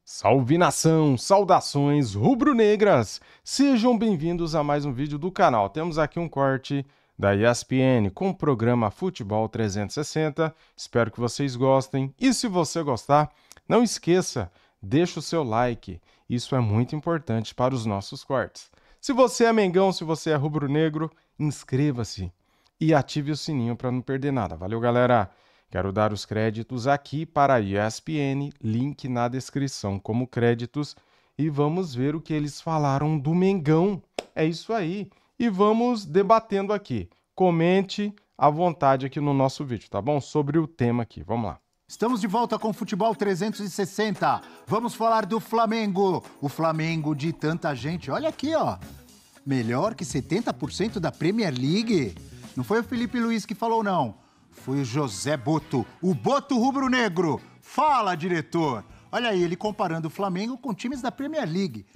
Salve nação, saudações rubro-negras! Sejam bem-vindos a mais um vídeo do canal. Temos aqui um corte da ESPN com o programa Futebol 360. Espero que vocês gostem. E se você gostar, não esqueça, deixa o seu like. Isso é muito importante para os nossos cortes. Se você é mengão, se você é rubro-negro, inscreva-se e ative o sininho para não perder nada. Valeu, galera! Quero dar os créditos aqui para a ESPN, link na descrição como créditos, e vamos ver o que eles falaram do Mengão. É isso aí. E vamos debatendo aqui. Comente à vontade aqui no nosso vídeo, tá bom? Sobre o tema aqui. Vamos lá. Estamos de volta com Futebol 360. Vamos falar do Flamengo. O Flamengo de tanta gente. Olha aqui, ó. Melhor que 70% da Premier League. Não foi o Felipe Luiz que falou, não. Foi o José Boto, o Boto rubro-negro. Fala, diretor. Olha aí, ele comparando o Flamengo com times da Premier League.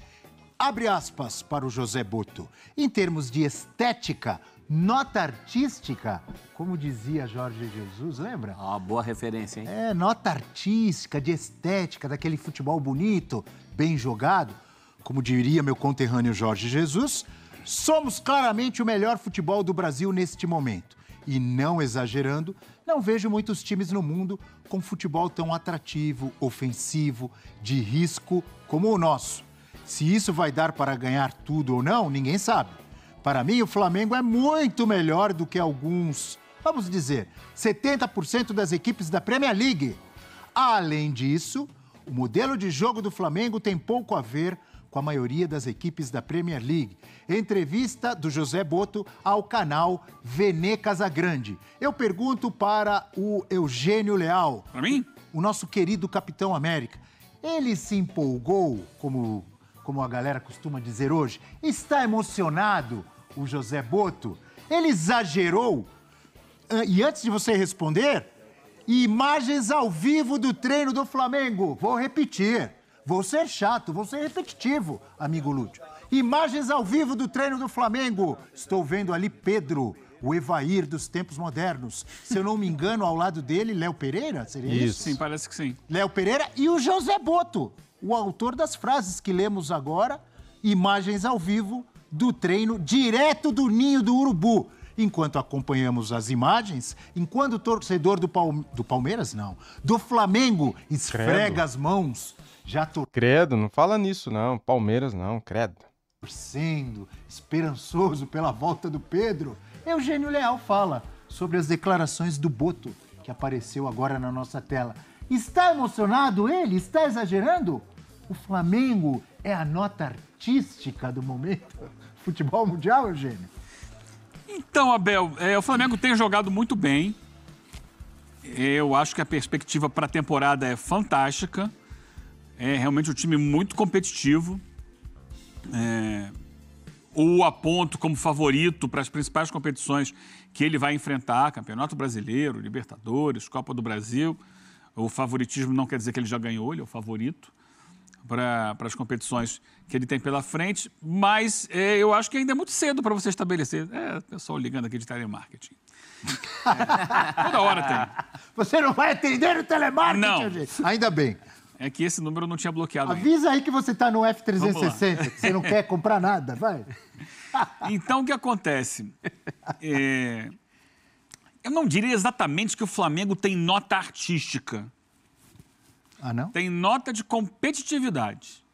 Abre aspas para o José Boto. Em termos de estética, nota artística, como dizia Jorge Jesus, lembra? Ah, boa referência, hein? É, nota artística, de estética, daquele futebol bonito, bem jogado. Como diria meu conterrâneo Jorge Jesus, somos claramente o melhor futebol do Brasil neste momento. E não exagerando, não vejo muitos times no mundo com futebol tão atrativo, ofensivo, de risco como o nosso. Se isso vai dar para ganhar tudo ou não, ninguém sabe. Para mim, o Flamengo é muito melhor do que alguns, vamos dizer, 70% das equipes da Premier League. Além disso, o modelo de jogo do Flamengo tem pouco a ver com a maioria das equipes da Premier League. Entrevista do José Boto ao canal Vene Casagrande. Eu pergunto para o Eugênio Leal. Para mim? O nosso querido Capitão América. Ele se empolgou, como a galera costuma dizer hoje? Está emocionado, o José Boto? Ele exagerou? E antes de você responder, imagens ao vivo do treino do Flamengo. Vou repetir. Vou ser chato, vou ser repetitivo, amigo Lúcio. Imagens ao vivo do treino do Flamengo. Estou vendo ali Pedro, o Evair dos tempos modernos. Se eu não me engano, ao lado dele, Léo Pereira, seria isso? Sim, parece que sim. Léo Pereira e o José Boto, o autor das frases que lemos agora. Imagens ao vivo do treino, direto do ninho do Urubu. Enquanto acompanhamos as imagens, enquanto o torcedor do Palmeiras, não, do Flamengo esfrega as mãos... Credo, não fala nisso não, Palmeiras não, credo. Torcendo, esperançoso pela volta do Pedro, Eugênio Leal fala sobre as declarações do Boto, que apareceu agora na nossa tela. Está emocionado ele? Está exagerando? O Flamengo é a nota artística do momento? Futebol mundial, Eugênio? Então, Abel, o Flamengo tem jogado muito bem. Eu acho que a perspectiva para a temporada é fantástica. É realmente um time muito competitivo. O aponto como favorito para as principais competições que ele vai enfrentar, Campeonato Brasileiro, Libertadores, Copa do Brasil. O favoritismo não quer dizer que ele já ganhou, ele é o favorito para as competições que ele tem pela frente, mas eu acho que ainda é muito cedo para você estabelecer. Pessoal ligando aqui de telemarketing. Toda hora tem. Você não vai atender o telemarketing? Não. Gente? Ainda bem. É que esse número eu não tinha bloqueado ainda. Avisa aí que você está no F360, que você não quer comprar nada, vai. Então, o que acontece? Eu não diria exatamente que o Flamengo tem nota artística. Ah, não? Tem nota de competitividade.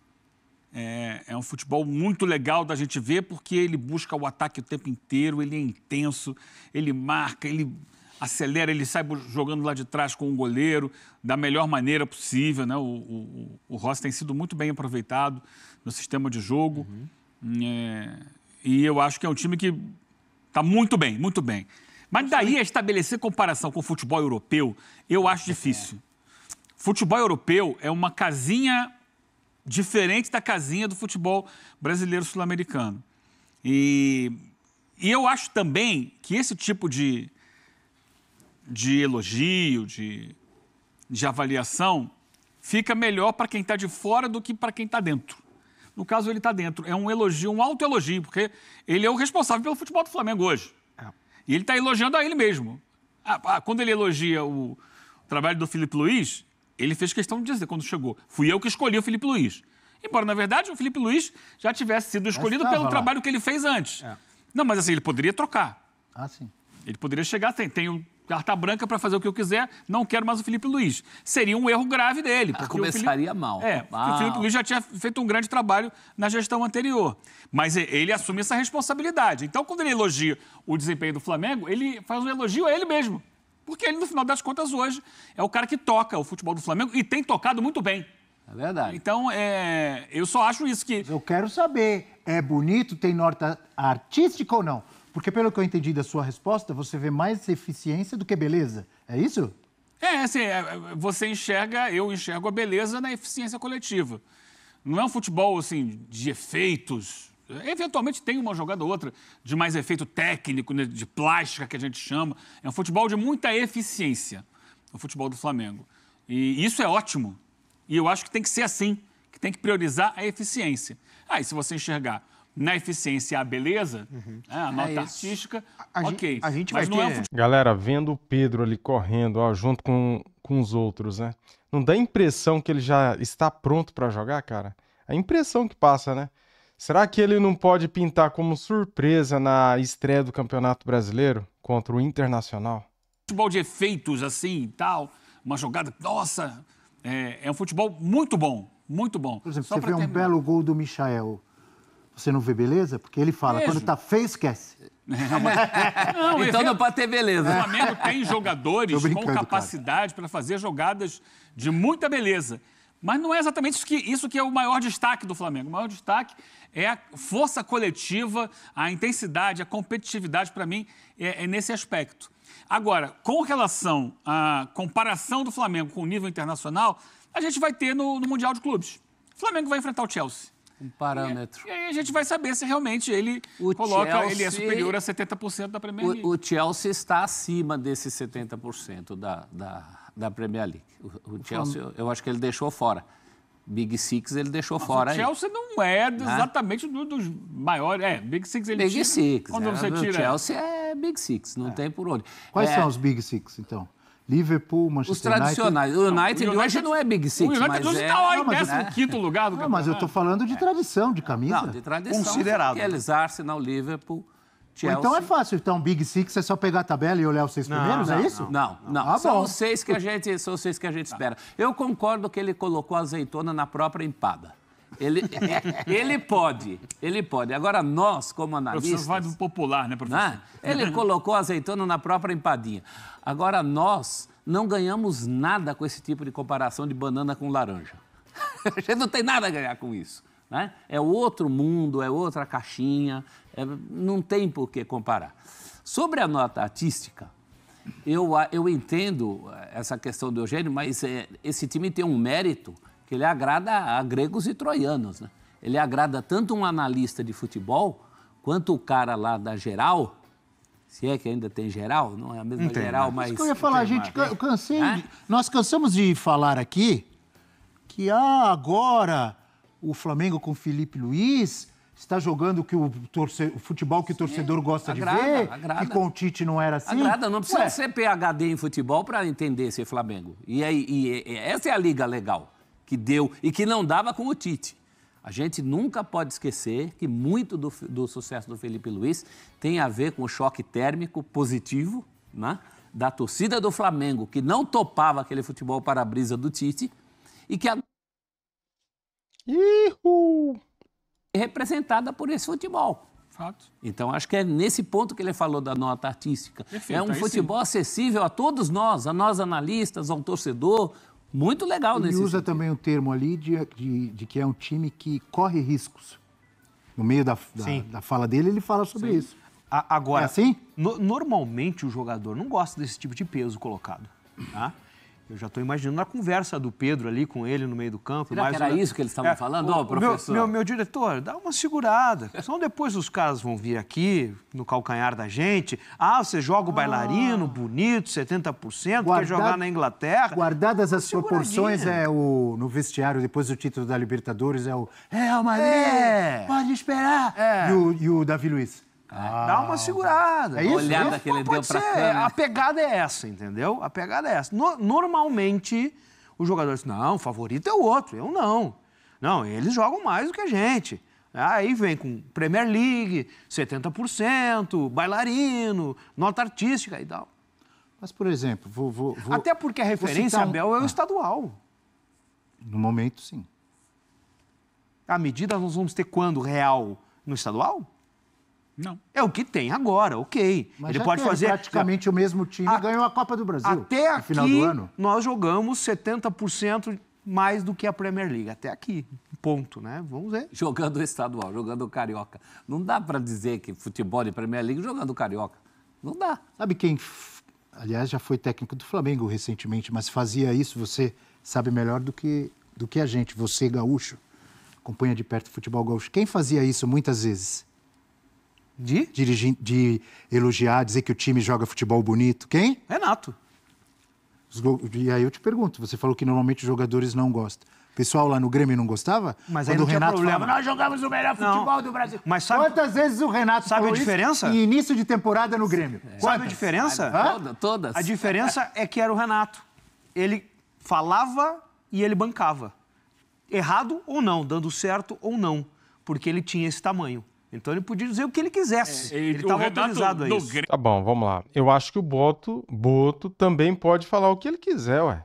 É um futebol muito legal da gente ver, porque ele busca o ataque o tempo inteiro, ele é intenso, ele marca, ele acelera, ele sai jogando lá de trás com o goleiro da melhor maneira possível, né? O Rossi tem sido muito bem aproveitado no sistema de jogo. E eu acho que é um time que está muito bem, muito bem. Mas daí a estabelecer comparação com o futebol europeu, eu acho difícil. Futebol europeu é uma casinha diferente da casinha do futebol brasileiro sul-americano. E eu acho também que esse tipo de elogio, de avaliação, fica melhor para quem está de fora do que para quem está dentro. No caso, ele está dentro. É um elogio, um autoelogio, porque ele é o responsável pelo futebol do Flamengo hoje. E ele está elogiando a ele mesmo. Quando ele elogia o trabalho do Felipe Luiz, ele fez questão de dizer quando chegou, fui eu que escolhi o Felipe Luiz. Embora, na verdade, o Felipe Luiz já tivesse sido escolhido pelo trabalho que ele fez antes. Não, mas assim, ele poderia trocar. Sim. Ele poderia chegar, tenho carta branca para fazer o que eu quiser, não quero mais o Felipe Luiz. Seria um erro grave dele. Começaria mal. Porque o Felipe Luiz já tinha feito um grande trabalho na gestão anterior. Mas ele assume essa responsabilidade. Então, quando ele elogia o desempenho do Flamengo, ele faz um elogio a ele mesmo. Porque ele, no final das contas, hoje, é o cara que toca o futebol do Flamengo e tem tocado muito bem. É verdade. Então, eu só acho isso que... Eu quero saber, é bonito, tem nota artística ou não? Porque pelo que eu entendi da sua resposta, você vê mais eficiência do que beleza. É isso? Assim, eu enxergo a beleza na eficiência coletiva. Não é um futebol, assim, de efeitos. Eventualmente tem uma jogada ou outra de mais efeito técnico, né, de plástica, que a gente chama. É um futebol de muita eficiência, o futebol do Flamengo. E isso é ótimo. E eu acho que tem que ser assim, que tem que priorizar a eficiência. E se você enxergar na eficiência a beleza, a nota artística, ok. A gente vai ter... Galera, vendo o Pedro ali correndo, junto com os outros, né? Não dá a impressão que ele já está pronto para jogar, cara? A impressão que passa, né? Será que ele não pode pintar como surpresa na estreia do Campeonato Brasileiro contra o Internacional? Futebol de efeitos assim e tal, uma jogada, nossa, é um futebol muito bom, muito bom. Por exemplo, você vê um belo gol do Michael, você não vê beleza? Porque ele fala, quando tá feio, esquece. Então não pode ter beleza. O Flamengo tem jogadores com capacidade para fazer jogadas de muita beleza. Mas não é exatamente isso que é o maior destaque do Flamengo. O maior destaque é a força coletiva, a intensidade, a competitividade, para mim, é nesse aspecto. Agora, com relação à comparação do Flamengo com o nível internacional, a gente vai ter no Mundial de Clubes. O Flamengo vai enfrentar o Chelsea. Um parâmetro. E aí a gente vai saber se realmente ele ele é superior a 70% da Premier League. O Chelsea está acima desses 70% da Premier League. O Chelsea, eu acho que ele deixou fora. Big Six ele deixou fora. O Chelsea não é exatamente dos maiores. Big Six ele Big Six. Quando você tira... O Chelsea é Big Six, não tem por onde. Quais são os Big Six, então? Liverpool, Manchester United... Os tradicionais. O United hoje não é Big Six, mas é... O United está lá em 15º lugar do campeonato. Mas eu estou falando de tradição, de camisa. Não, de tradição. Considerado. Aqueles Arsenal, Liverpool, Chelsea... Então é fácil. Então, Big Six é só pegar a tabela e olhar os 6 primeiros, é isso? Não. São os 6 que a gente espera. Eu concordo que ele colocou a azeitona na própria empada. Ele pode. Agora, nós, como analistas... Você vai do popular, né, professor? Ele colocou a azeitona na própria empadinha. Agora, nós não ganhamos nada com esse tipo de comparação de banana com laranja. A gente não tem nada a ganhar com isso. Né? É outro mundo, é outra caixinha, não tem por que comparar. Sobre a nota artística, eu entendo essa questão do Eugênio, mas esse time tem um mérito que ele agrada a gregos e troianos. Né? Ele agrada tanto um analista de futebol, quanto o cara lá da Geral, se é que ainda tem Geral, não é a mesma Geral, mas... Isso que eu ia falar, nós cansamos de falar aqui que agora o Flamengo com Felipe Luiz está jogando o futebol que o torcedor gosta de ver, que com o Tite não era assim. Não precisa ser PhD em futebol para entender esse Flamengo. E essa é a liga legal que deu e que não dava com o Tite. A gente nunca pode esquecer que muito do sucesso do Felipe Luiz tem a ver com o choque térmico positivo, né, da torcida do Flamengo, que não topava aquele futebol para-brisa do Tite e que é representada por esse futebol. Fato. Então, acho que é nesse ponto que ele falou da nota artística. Perfeito, é um futebol acessível a todos nós, a nós analistas, ao torcedor. Muito legal nesse Ele usa sentido. também o termo ali de que é um time que corre riscos. No meio da fala dele, ele fala sobre isso. Agora, é assim? Normalmente o jogador não gosta desse tipo de peso colocado. Tá? Eu já estou imaginando a conversa do Pedro ali com ele no meio do campo. Será que era isso que eles estavam falando, professor? Meu diretor, dá uma segurada. Senão depois os caras vão vir aqui, no calcanhar da gente. Você joga o bailarino, bonito, 70%, quer jogar na Inglaterra. Guardadas as proporções, no vestiário, depois do título da Libertadores, é o Real Madrid, pode esperar. E o Davi Luiz. Dá uma segurada. É isso? A olhada que ele deu pra câmera. A pegada é essa, entendeu? A pegada é essa. Normalmente, o jogador diz, não, o favorito é o outro, eu não. Não, eles jogam mais do que a gente. Aí vem com Premier League, 70%, bailarino, nota artística e tal. Mas, por exemplo, vou Até porque a referência, Abel, é o estadual. No momento, sim. A medida nós vamos ter quando real no estadual? Não. É o que tem agora, ok. Mas ele já pode teve fazer praticamente o mesmo time ganhou a Copa do Brasil até no aqui. final do ano. Nós jogamos 70% mais do que a Premier League. Até aqui, ponto, né? Vamos ver. Jogando o estadual, jogando o Carioca. Não dá para dizer que futebol de Premier League jogando o Carioca. Não dá. Sabe quem, aliás, já foi técnico do Flamengo recentemente, mas fazia isso, você sabe melhor do que a gente, você gaúcho, acompanha de perto o futebol gaúcho. Quem fazia isso muitas vezes? De elogiar, dizer que o time joga futebol bonito. Quem? Renato. E aí eu te pergunto, você falou que normalmente os jogadores não gostam. O pessoal lá no Grêmio não gostava? Mas aí quando não o tinha Renato problema. falava, nós jogamos o melhor futebol do Brasil. Mas sabe- Quantas vezes o Renato Sabe falou a diferença? isso em início de temporada no Grêmio? Sabe a Quantas? diferença? Todas. A diferença é que era o Renato. Ele falava e ele bancava. Errado ou não, dando certo ou não. Porque ele tinha esse tamanho. Então ele podia dizer o que ele quisesse. Ele O estava Renato autorizado a no isso. Grêmio- Tá bom, vamos lá. Eu acho que o Boto também pode falar o que ele quiser, ué.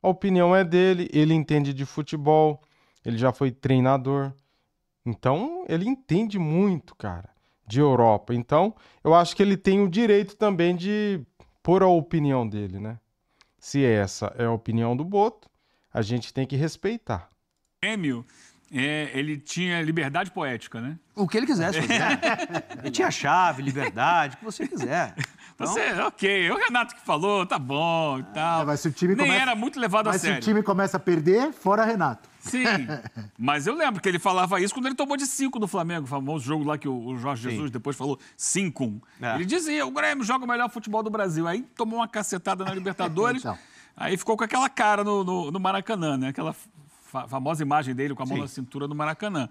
A opinião é dele, ele entende de futebol, ele já foi treinador. Então, ele entende muito, cara, de Europa. Então, eu acho que ele tem o direito também de pôr a opinião dele, né? Se essa é a opinião do Boto, a gente tem que respeitar. Grêmio, ele tinha liberdade poética, né? O que ele quisesse fazer. Ele tinha chave, liberdade, o que você quiser. Então, Ok, o Renato que falou, tá bom e tal. Mas se o time Nem começa- era muito levado a Mas se sério. o time começa a perder, fora Renato. Sim, mas eu lembro que ele falava isso quando ele tomou de 5 no Flamengo, o famoso jogo lá que o Jorge Jesus depois falou 5-1. É. Ele dizia, o Grêmio joga o melhor futebol do Brasil. Aí tomou uma cacetada na Libertadores, Então. aí ficou com aquela cara no Maracanã, né? Aquela famosa imagem dele com a mão Sim. na cintura no Maracanã.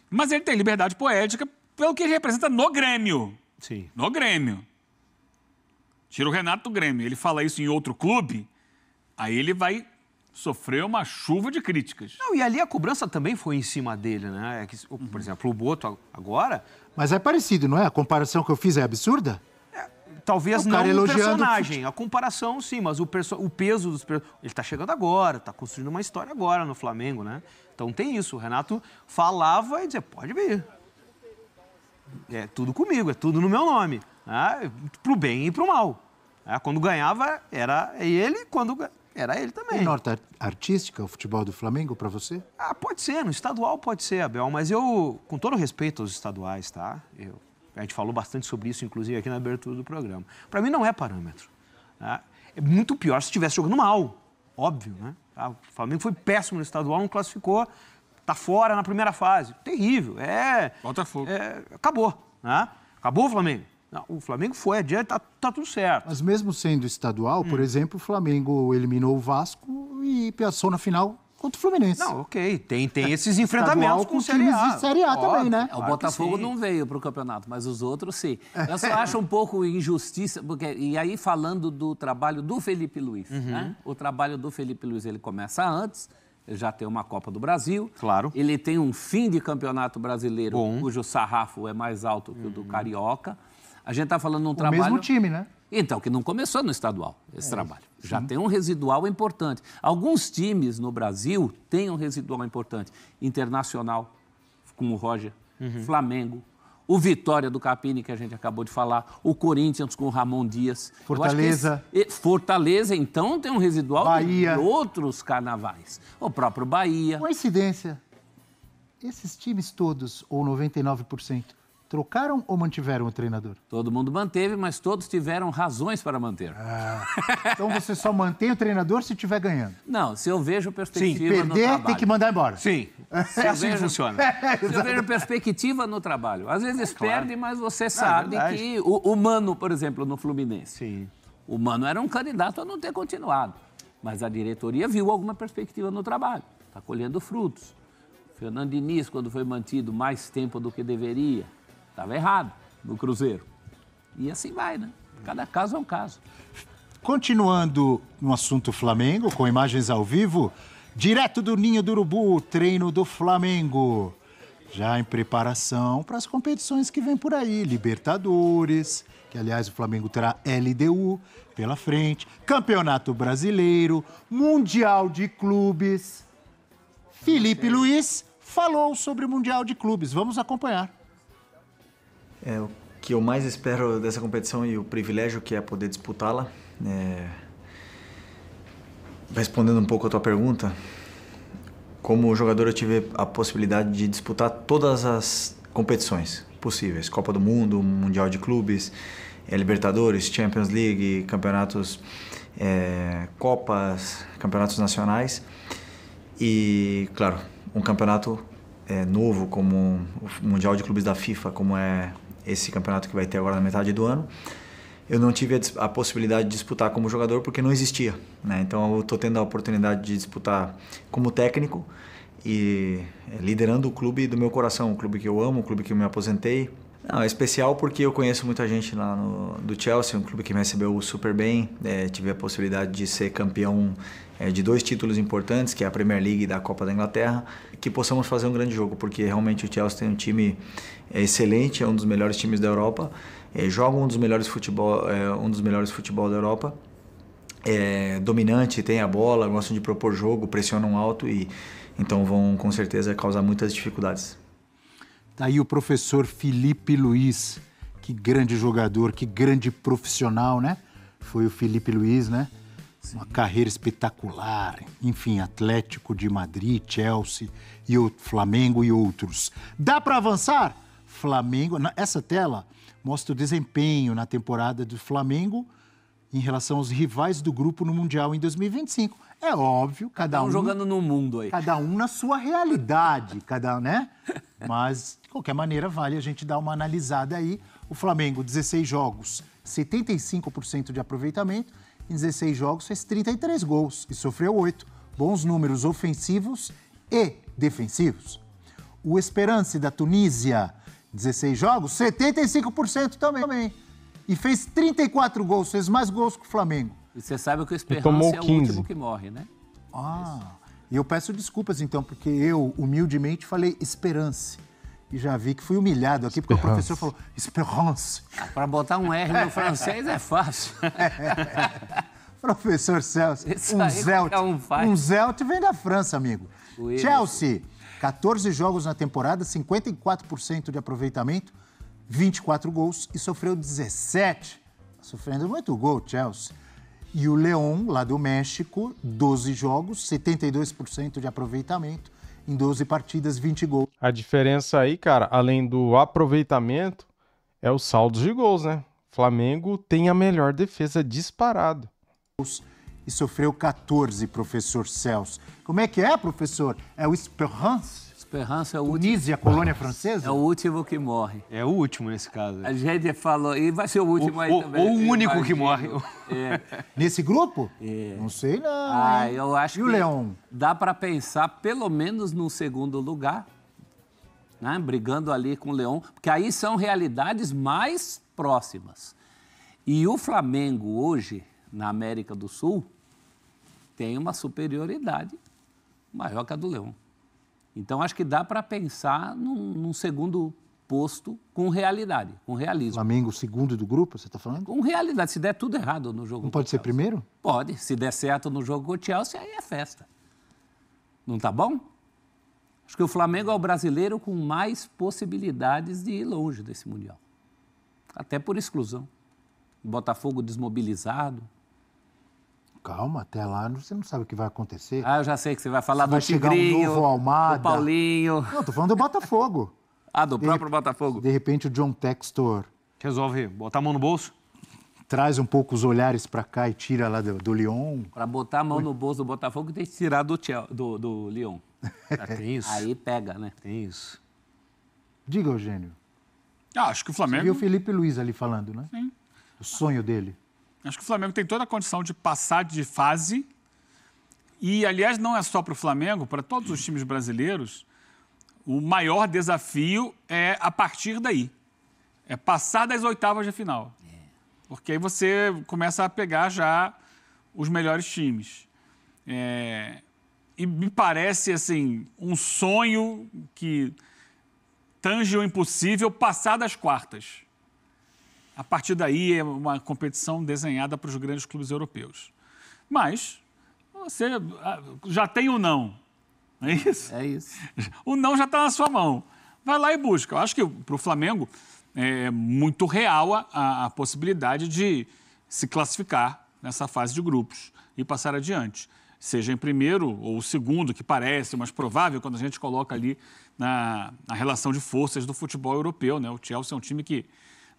Mas ele tem liberdade poética pelo que ele representa no Grêmio. sim. No Grêmio. Tira o Renato do Grêmio. Ele fala isso em outro clube, aí ele vai sofrer uma chuva de críticas. Não, e ali a cobrança também foi em cima dele, né? É que, por exemplo, o Boto agora, Mas é parecido, não é? A comparação que eu fiz é absurda? talvez O não cara o elogiando o personagem. A comparação, sim, mas o peso dos... Ele está chegando agora, está construindo uma história agora no Flamengo, né? Então tem isso. O Renato falava e dizia, pode vir. É tudo comigo, é tudo no meu nome. Né? Pro bem e pro mal. Quando ganhava, era ele, quando era ele também. Tem nota artística o futebol do Flamengo pra você? Pode ser, no estadual pode ser, Abel, mas eu, com todo respeito aos estaduais, tá? A gente falou bastante sobre isso, inclusive, aqui na abertura do programa. Para mim não é parâmetro. Tá? É muito pior se estivesse jogando mal, óbvio, né? O Flamengo foi péssimo no estadual, não classificou, tá fora na primeira fase. Terrível, Botafogo. acabou, né? Acabou o Flamengo. Não, o Flamengo foi adiante, tá tudo certo. Mas mesmo sendo estadual, por exemplo, o Flamengo eliminou o Vasco e passou na final contra o Fluminense. Não, ok, tem esses enfrentamentos com o Série times A. de Série A também, Óbvio. né? O Claro que Botafogo sim. não veio para o campeonato, mas os outros sim. Eu só acho um pouco injustiça, porque, e aí falando do trabalho do Felipe Luiz, né? O trabalho do Felipe Luiz, ele começa antes, ele já tem uma Copa do Brasil. Claro. Ele tem um fim de campeonato brasileiro, Bom. cujo sarrafo é mais alto que o do Carioca. A gente está falando de um O trabalho... mesmo time, né? Então, que não começou no estadual, esse trabalho. Já tem um residual importante. Alguns times no Brasil têm um residual importante. Internacional, com o Roger, Flamengo, o Vitória do Capini, que a gente acabou de falar, o Corinthians com o Ramon Dias. Eu acho que Fortaleza. Fortaleza, então, tem um residual Bahia. de outros carnavais. O próprio Bahia. Coincidência. Esses times todos, ou 99%, trocaram ou mantiveram o treinador? Todo mundo manteve, mas todos tiveram razões para manter. Então você só mantém o treinador se estiver ganhando. Não, se eu vejo Se perspectiva no perder, trabalho. tem que mandar embora. Sim, é assim que funciona. Eu vejo perspectiva no trabalho. Às vezes perde, mas você sabe verdade. que o Mano, por exemplo, no Fluminense. Sim. O Mano era um candidato a não ter continuado. Mas a diretoria viu alguma perspectiva no trabalho. Está colhendo frutos. Fernando Diniz, quando foi mantido mais tempo do que deveria, estava errado no Cruzeiro. E assim vai, né? Cada caso é um caso. Continuando no assunto Flamengo, com imagens ao vivo, direto do Ninho do Urubu, treino do Flamengo. Já em preparação para as competições que vêm por aí, Libertadores, que aliás o Flamengo terá LDU pela frente, Campeonato Brasileiro, Mundial de Clubes. Felipe Luiz falou sobre o Mundial de Clubes. Vamos acompanhar. O que eu mais espero dessa competição e o privilégio que é poder disputá-la. Respondendo um pouco a tua pergunta, como jogador eu tive a possibilidade de disputar todas as competições possíveis. Copa do Mundo, Mundial de Clubes, Libertadores, Champions League, campeonatos, Copas, campeonatos nacionais. E, claro, um campeonato novo como o Mundial de Clubes da FIFA, como é esse campeonato que vai ter agora na metade do ano. Eu não tive a possibilidade de disputar como jogador porque não existia, né? Então eu estou tendo a oportunidade de disputar como técnico e liderando o clube do meu coração, o clube que eu amo, o clube que eu me aposentei. Não, é especial porque eu conheço muita gente lá do Chelsea, um clube que me recebeu super bem. Tive a possibilidade de ser campeão de 2 títulos importantes, que é a Premier League e da Copa da Inglaterra, que possamos fazer um grande jogo, porque realmente o Chelsea tem um time excelente, é um dos melhores times da Europa, joga um dos melhores futebol da Europa, dominante, tem a bola, gostam de propor jogo, pressionam alto e então vão com certeza causar muitas dificuldades. Tá aí o professor Felipe Luiz, que grande jogador, que grande profissional, né? Foi o Felipe Luiz, né? Uma carreira espetacular, enfim, Atlético de Madrid, Chelsea, e o Flamengo e outros. Dá para avançar? Flamengo, essa tela mostra o desempenho na temporada do Flamengo em relação aos rivais do grupo no Mundial em 2025. É óbvio, cada um jogando no mundo aí. Cada um na sua realidade, né? Mas, de qualquer maneira, vale a gente dar uma analisada aí. O Flamengo, 16 jogos, 75% de aproveitamento. Em 16 jogos, fez 33 gols e sofreu 8. Bons números ofensivos e defensivos. O Esperance da Tunísia, 16 jogos, 75% também. E fez 34 gols, fez mais gols que o Flamengo. E você sabe que o Esperance é o 15. último que morre, né? E eu peço desculpas, então, porque eu, humildemente, falei Esperance. E já vi que fui humilhado aqui, porque o professor falou Esperance. Para botar um R no francês é fácil. Professor Celso, um Zelt vem da França, amigo. Chelsea, 14 jogos na temporada, 54% de aproveitamento, 24 gols e sofreu 17. Sofrendo muito gol, Chelsea. E o León, lá do México, 12 jogos, 72% de aproveitamento, em 12 partidas, 20 gols. A diferença aí, cara, além do aproveitamento, é o saldo de gols, né? Flamengo tem a melhor defesa disparado. E sofreu 14, professor Celso. Como é que é, professor? É o Esperance? Esperance é o último. Tunísia, colônia francesa? É o último que morre. É o último nesse caso. A gente falou, e vai ser o último aí também. Ou o único que morre. Nesse grupo? Não sei não. Eu acho e o León? Dá para pensar pelo menos no segundo lugar, né? Brigando ali com o León, porque aí são realidades mais próximas. E o Flamengo hoje, na América do Sul, tem uma superioridade maior que a do León. Então, acho que dá para pensar num segundo posto com realidade, com realismo. Flamengo, segundo do grupo, você está falando? Com realidade. Se der tudo errado no jogo. Não pode ser primeiro? Pode. Se der certo no jogo com o Chelsea, aí é festa. Não tá bom? Acho que o Flamengo é o brasileiro com mais possibilidades de ir longe desse Mundial. Até por exclusão. Botafogo desmobilizado. Calma, até lá você não sabe o que vai acontecer. Eu já sei que você vai falar do chegar Tigrinho, um novo Almada, do Paulinho. Não, tô falando do Botafogo. Do próprio Botafogo. De repente o John Textor Resolve botar a mão no bolso? Traz um pouco os olhares para cá e tira lá do Lyon. Para botar a mão no bolso do Botafogo tem que tirar do Lyon. Tem isso. Aí pega, né? Tem isso. Diga, Eugênio. Acho que o Flamengo... Você viu o Felipe Luiz ali falando, né? Sim. O sonho dele. Acho que o Flamengo tem toda a condição de passar de fase e, aliás, não é só para o Flamengo, para todos os times brasileiros, o maior desafio é a partir daí. É passar das oitavas de final. Porque aí você começa a pegar já os melhores times. E me parece, assim, um sonho que tange o impossível passar das quartas. A partir daí é uma competição desenhada para os grandes clubes europeus. Mas você já tem o não, não é isso? É isso. O não já está na sua mão. Vai lá e busca. Eu acho que para o Flamengo é muito real a possibilidade de se classificar nessa fase de grupos e passar adiante. Seja em primeiro ou segundo, que parece mais provável quando a gente coloca ali na relação de forças do futebol europeu, né? O Chelsea é um time que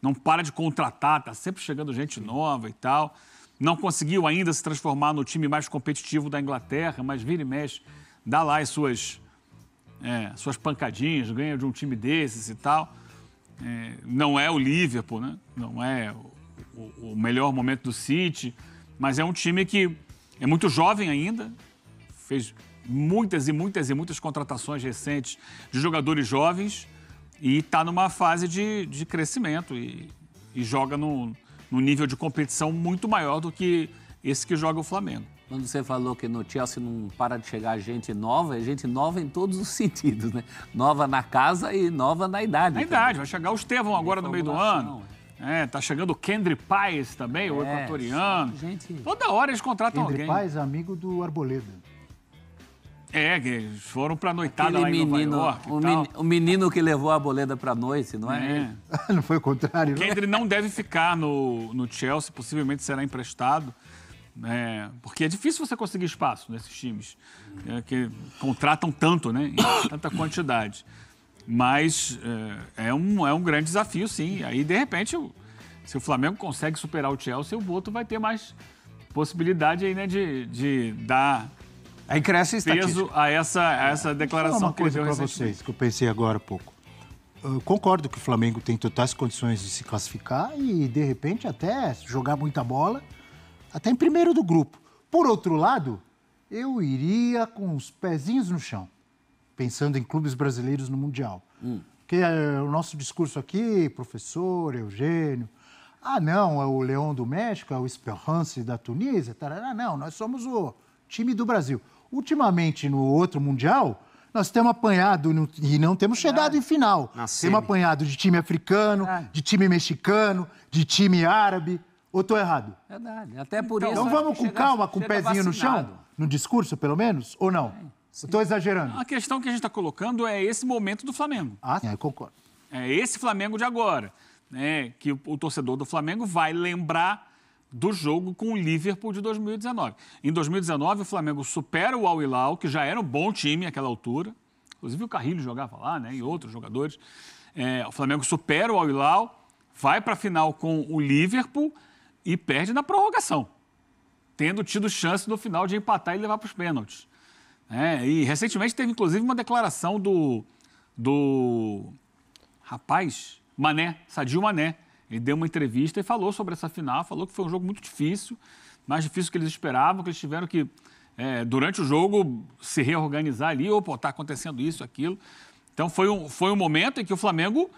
não para de contratar, está sempre chegando gente nova e tal. Não conseguiu ainda se transformar no time mais competitivo da Inglaterra, mas vira e mexe, dá lá as suas pancadinhas, ganha de um time desses e tal. Não é o Liverpool, né? Não é o melhor momento do City, mas é um time que é muito jovem ainda, fez muitas contratações recentes de jogadores jovens e está numa fase de crescimento e joga num nível de competição muito maior do que esse que joga o Flamengo. Quando você falou que no Chelsea não para de chegar gente nova, é gente nova em todos os sentidos, né? Nova na casa e nova na idade. Na idade, vai chegar o Estevão agora no meio do ano. Tá chegando o Kendry Páez também, o equatoriano. Gente... Toda hora eles contratam Kendry alguém. Páez, amigo do Arboleda. Que eles foram pra noitada lá em Nova York e tal. O menino que levou a Arboleda pra noite, não é ele? Não foi o contrário, não? Kendry não deve ficar no Chelsea, possivelmente será emprestado. Porque é difícil você conseguir espaço nesses times, que contratam tanto, né, em tanta quantidade. Mas é um grande desafio, sim. Aí, de repente, se o Flamengo consegue superar o Chelsea, o Boto vai ter mais possibilidade aí, né, de dar aí cresce peso a essa declaração uma que ele coisa deu para recentemente. vocês, que eu pensei agora há pouco. Eu concordo que o Flamengo tem totais condições de se classificar e, de repente, até jogar muita bola, até em primeiro do grupo. Por outro lado, eu iria com os pezinhos no chão, pensando em clubes brasileiros no Mundial. Porque o nosso discurso aqui, professor, Eugênio, não, é o Leão do México, é o Esperance da Tunísia, tarará, não, nós somos o time do Brasil. Ultimamente, no outro Mundial, nós temos apanhado e não temos chegado em final. Temos apanhado de time africano, de time mexicano, de time árabe. Ou estou errado? Verdade. Até por isso... Então vamos com calma, com o pezinho no chão? No discurso, pelo menos? Ou não? Estou exagerando. A questão que a gente está colocando é esse momento do Flamengo. Eu concordo. É esse Flamengo de agora, né, que o torcedor do Flamengo vai lembrar do jogo com o Liverpool de 2019. Em 2019, o Flamengo supera o Al Hilal, que já era um bom time àquela altura. Inclusive o Carrilho jogava lá, né, e outros jogadores. O Flamengo supera o Al Hilal, vai para a final com o Liverpool e perde na prorrogação, tendo tido chance no final de empatar e levar para os pênaltis. E recentemente teve, inclusive, uma declaração do rapaz, Sadio Mané. Ele deu uma entrevista e falou sobre essa final, falou que foi um jogo muito difícil, mais difícil do que eles esperavam, que eles tiveram que, durante o jogo, se reorganizar ali, está acontecendo isso, aquilo. Então foi um momento em que o Flamengo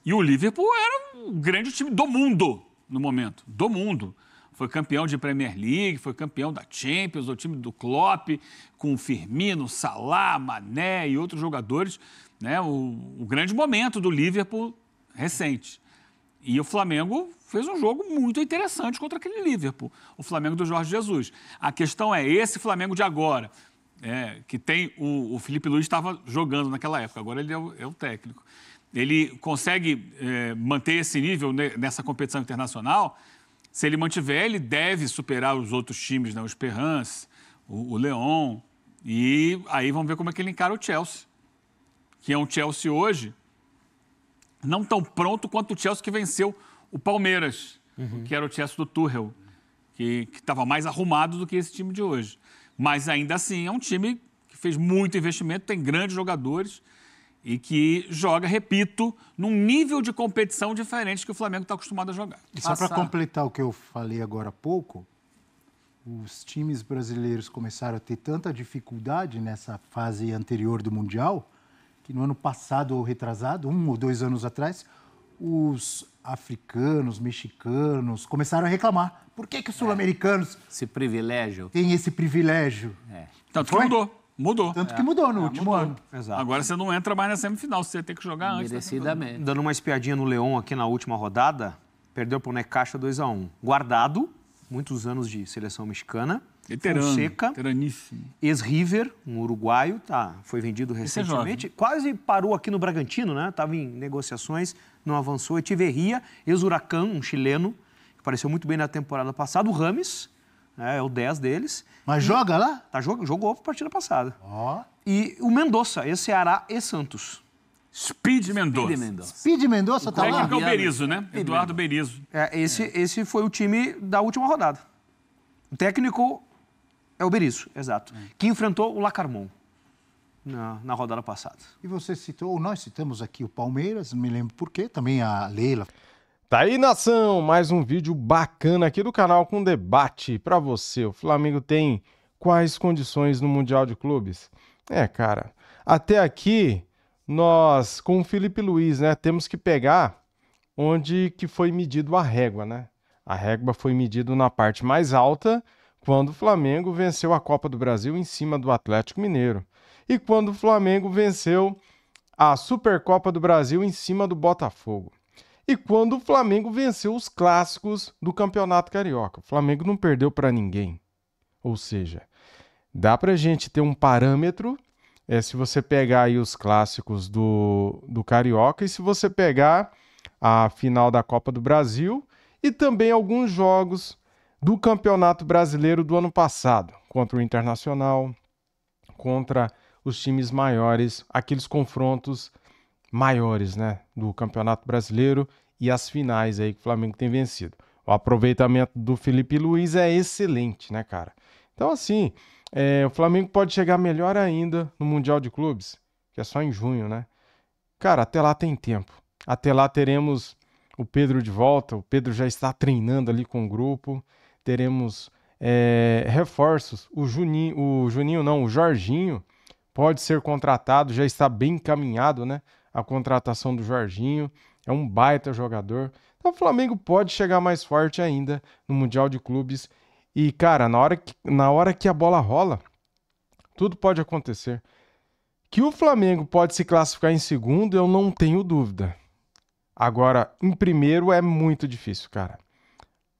e o Liverpool eram um grande time do mundo, no momento, do mundo. Foi campeão de Premier League, foi campeão da Champions, o time do Klopp, com Firmino, Salah, Mané e outros jogadores, né? O grande momento do Liverpool recente. E o Flamengo fez um jogo muito interessante contra aquele Liverpool, o Flamengo do Jorge Jesus. A questão é esse Flamengo de agora, que tem o Felipe Luiz estava jogando naquela época, agora ele é o técnico. Ele consegue manter esse nível nessa competição internacional. Se ele mantiver, ele deve superar os outros times, né? O Esperance, o Lyon. E aí vamos ver como é que ele encara o Chelsea, que é um Chelsea hoje não tão pronto quanto o Chelsea que venceu o Palmeiras, que era o Chelsea do Tuchel, que estava mais arrumado do que esse time de hoje. Mas ainda assim é um time que fez muito investimento, tem grandes jogadores e que joga, repito, num nível de competição diferente que o Flamengo está acostumado a jogar. E só para completar o que eu falei agora há pouco, os times brasileiros começaram a ter tanta dificuldade nessa fase anterior do Mundial, que no ano passado ou retrasado, 1 ou 2 anos atrás, os africanos, mexicanos começaram a reclamar. Por que os sul-americanos Esse privilégio. têm esse privilégio? Tanto que Foi? mudou. Tanto que mudou no último ano. Exato. Agora você não entra mais na semifinal, você tem que jogar antes. Merecidamente. Dando uma espiadinha no Leão aqui na última rodada, perdeu pro Necaxa 2-1. Guardado, muitos anos de seleção mexicana. Veterano, Fonseca, veteraníssimo. ex-River, um uruguaio, foi vendido Esse é recentemente. Quase parou aqui no Bragantino, né? Estava em negociações, não avançou. Echeverria, ex-Huracan, um chileno, que apareceu muito bem na temporada passada. O Rames, é o 10 deles. Mas joga lá? Jogou a partida passada. Ó. E o Mendonça, ex-Ceará e Santos. Speed Mendonça. Speed Mendonça tá lá? Técnico é o Berizzo, né? Eduardo Berizzo. Esse foi o time da última rodada. O técnico é o Berizzo, exato. Que enfrentou o Lacarmon na rodada passada. E você citou, nós citamos aqui o Palmeiras, não me lembro por quê, também a Leila. Tá aí, nação, mais um vídeo bacana aqui do canal com debate pra você. O Flamengo tem quais condições no Mundial de Clubes? Cara, até aqui nós, com o Felipe Luiz, né, temos que pegar onde que foi medido a régua, né? A régua foi medida na parte mais alta quando o Flamengo venceu a Copa do Brasil em cima do Atlético Mineiro e quando o Flamengo venceu a Supercopa do Brasil em cima do Botafogo. E quando o Flamengo venceu os clássicos do Campeonato Carioca. O Flamengo não perdeu para ninguém. Ou seja, dá pra gente ter um parâmetro, se você pegar aí os clássicos do Carioca e se você pegar a final da Copa do Brasil e também alguns jogos do Campeonato Brasileiro do ano passado, contra o Internacional, contra os times maiores, aqueles confrontos maiores, né, do Campeonato Brasileiro e as finais aí que o Flamengo tem vencido. O aproveitamento do Felipe Luiz é excelente, né, cara? Então, assim, o Flamengo pode chegar melhor ainda no Mundial de Clubes, que é só em junho, né? Cara, até lá tem tempo. Até lá teremos o Pedro de volta, o Pedro já está treinando ali com o grupo, teremos reforços, o Jorginho pode ser contratado, já está bem encaminhado, né? A contratação do Jorginho, é um baita jogador. Então o Flamengo pode chegar mais forte ainda no Mundial de Clubes. E, cara, na hora que a bola rola, tudo pode acontecer. Que o Flamengo pode se classificar em segundo, eu não tenho dúvida. Agora, em primeiro é muito difícil, cara.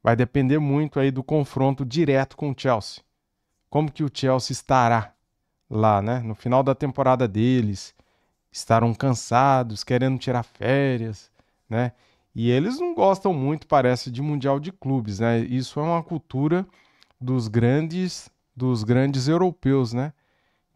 Vai depender muito aí do confronto direto com o Chelsea. Como que o Chelsea estará lá, né? No final da temporada deles, estarão cansados, querendo tirar férias, né? E eles não gostam muito, parece, de Mundial de Clubes, né? Isso é uma cultura dos grandes europeus, né?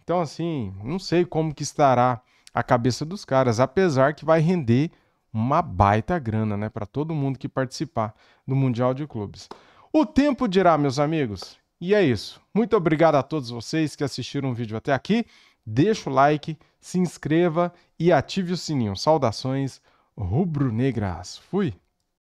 Então, assim, não sei como que estará a cabeça dos caras, apesar que vai render uma baita grana, né? Para todo mundo que participar do Mundial de Clubes. O tempo dirá, meus amigos. E é isso. Muito obrigado a todos vocês que assistiram o vídeo até aqui. Deixa o like, se inscreva e ative o sininho. Saudações rubro-negras. Fui!